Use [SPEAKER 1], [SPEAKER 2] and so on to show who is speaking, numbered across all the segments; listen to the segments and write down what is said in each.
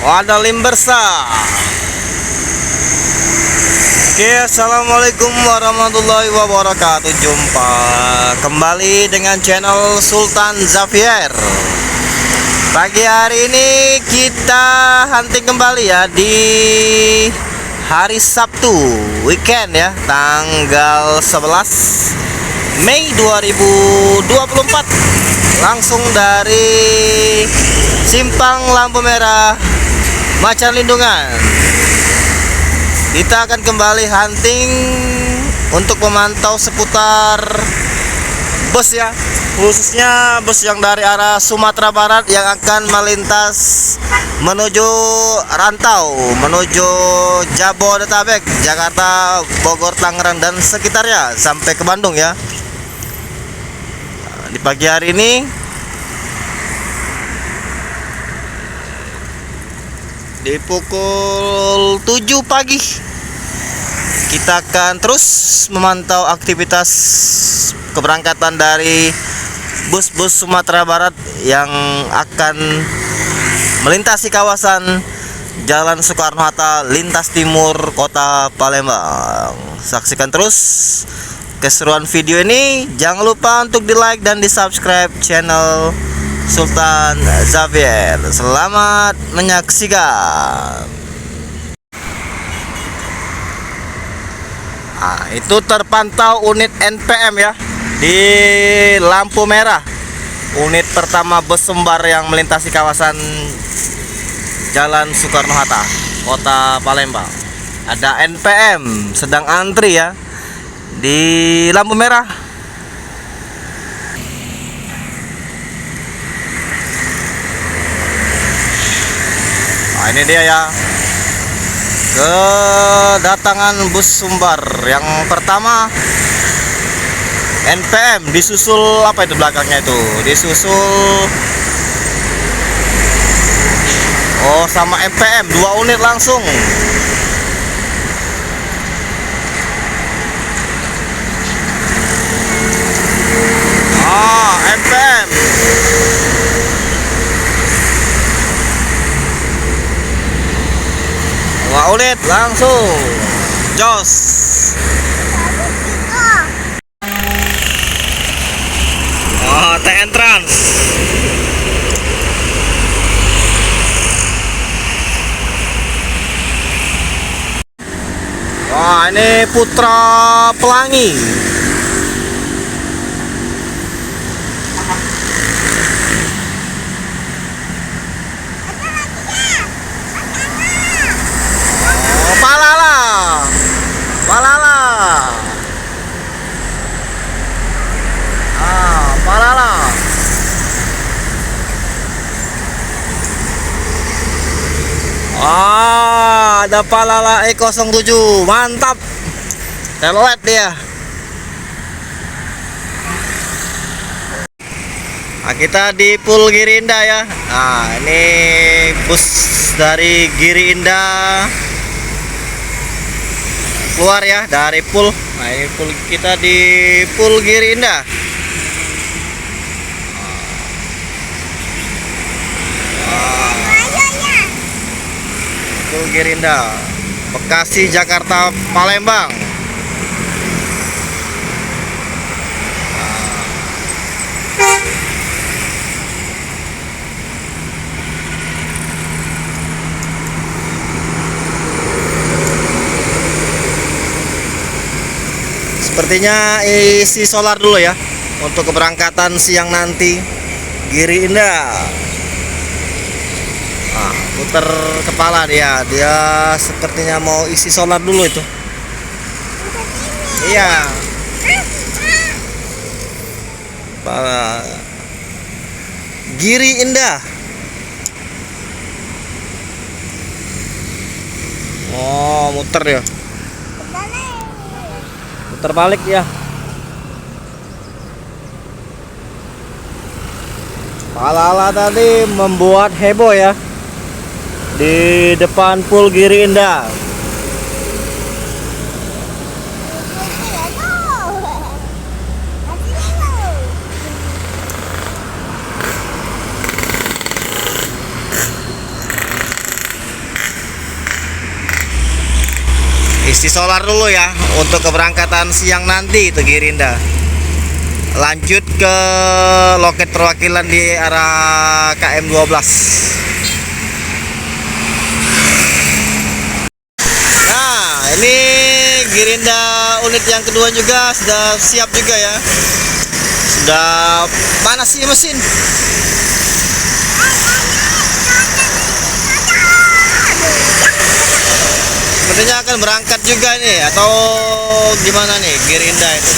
[SPEAKER 1] Ada Limbersa. Oke, assalamualaikum warahmatullahi wabarakatuh. Jumpa kembali dengan channel Sultan Xavier. Pagi hari ini kita hunting kembali ya di hari Sabtu weekend ya, tanggal 11 Mei 2024, langsung dari Simpang Lampu Merah Macan Lindungan. Kita akan kembali hunting untuk memantau seputar bus ya, khususnya bus yang dari arah Sumatera Barat yang akan melintas menuju rantau, menuju Jabodetabek, Jakarta, Bogor, Tangerang dan sekitarnya sampai ke Bandung ya. Di pagi hari ini di pukul 7 pagi kita akan terus memantau aktivitas keberangkatan dari bus-bus Sumatera Barat yang akan melintasi kawasan Jalan Soekarno-Hatta lintas timur Kota Palembang. Saksikan terus keseruan video ini. Jangan lupa untuk di like dan di subscribe channel Sultan Xavier. Selamat menyaksikan. Nah, itu terpantau unit NPM ya di lampu merah. Unit pertama bus Sumbar yang melintasi kawasan Jalan Soekarno-Hatta, Kota Palembang. Ada NPM sedang antri ya di lampu merah. Nah, ini dia ya, kedatangan bus Sumbar yang pertama. NPM disusul apa itu belakangnya itu? Disusul sama MPM, 2 unit langsung. MPM. Dua unit langsung. Jos. T-Entrance. Wah, ini Putra Pelangi. Palala. Palala. Palala. Ada Palala E07, mantap. Telolet dia. Nah, kita di Pool Giri Indah ya. Nah, ini bus dari Giri Indah keluar ya dari pool. Nah, ini pool kita di Pool Giri Indah. Pool Giri Indah, Bekasi, Jakarta, Palembang. Sepertinya isi solar dulu ya untuk keberangkatan siang nanti. Giri Indah. Putar kepala dia sepertinya mau isi solar dulu itu. Iya. Giri Indah. Muter ya. Muter balik ya. Palala tadi membuat heboh ya di depan Pool Giri Indah. isi solar dulu ya untuk keberangkatan siang nanti itu Girinda. Lanjut ke loket perwakilan di arah KM 12. Nah, ini Girinda unit yang kedua juga sudah siap juga ya. Sudah panas sih mesin. Sepertinya akan berangkat juga nih atau gimana nih Girinda itu.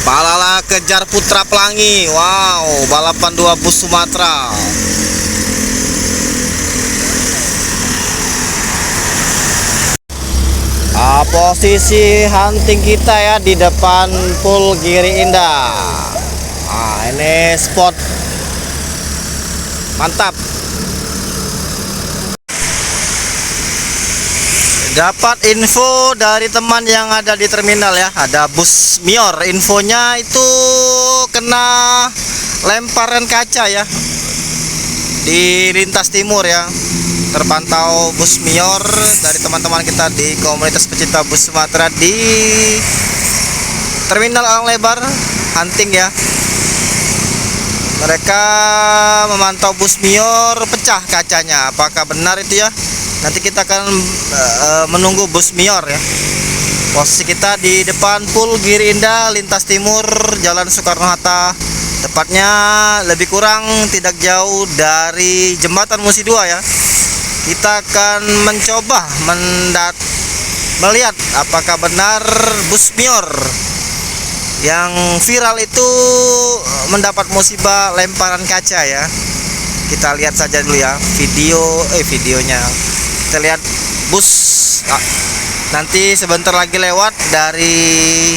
[SPEAKER 1] Palala kejar Putra Pelangi. Wow, balapan 2 bus Sumatera. Posisi hunting kita ya di depan pool Giri Indah. Ini spot mantap. Dapat info dari teman yang ada di terminal ya, ada bus Mior. Infonya itu kena lemparan kaca ya di lintas timur ya. Terpantau bus Mior dari teman-teman kita di komunitas pecinta bus Sumatera di terminal Alang Lebar hunting ya. Mereka memantau bus Mior pecah kacanya. Apakah benar itu ya? Nanti kita akan menunggu bus Mior ya. Posisi kita di depan pool Giri Indah lintas timur Jalan Soekarno-Hatta, tepatnya lebih kurang tidak jauh dari jembatan Musi 2 ya. Kita akan mencoba melihat apakah benar bus Mior yang viral itu mendapat musibah lemparan kaca ya. Kita lihat saja dulu ya videonya. Kita lihat bus nanti sebentar lagi lewat dari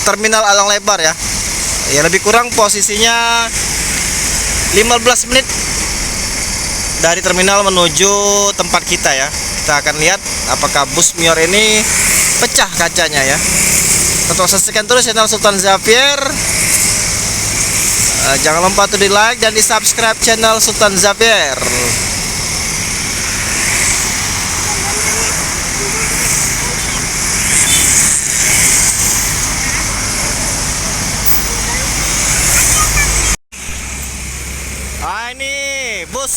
[SPEAKER 1] terminal Alang Lebar ya. Ya lebih kurang posisinya 15 menit dari terminal menuju tempat kita ya. Kita akan lihat apakah bus Mior ini pecah kacanya ya. Tetap saksikan terus channel Sultan Xavier. Jangan lupa untuk di like dan di subscribe channel Sultan Xavier. Ini bus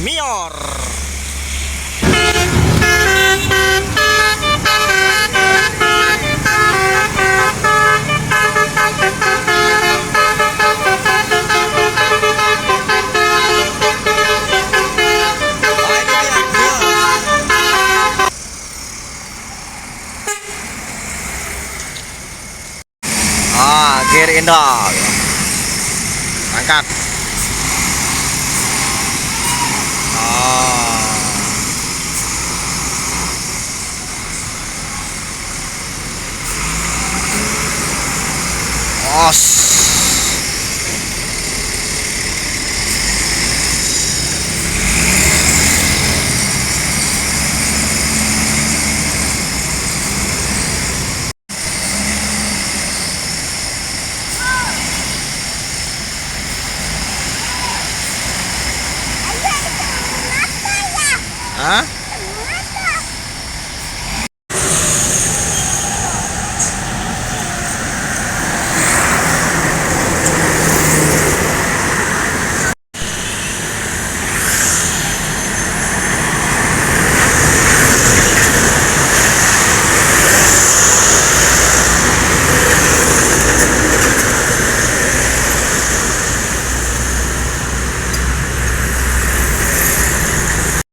[SPEAKER 1] Mior. Giri Indah. Angkat. Os. Hah?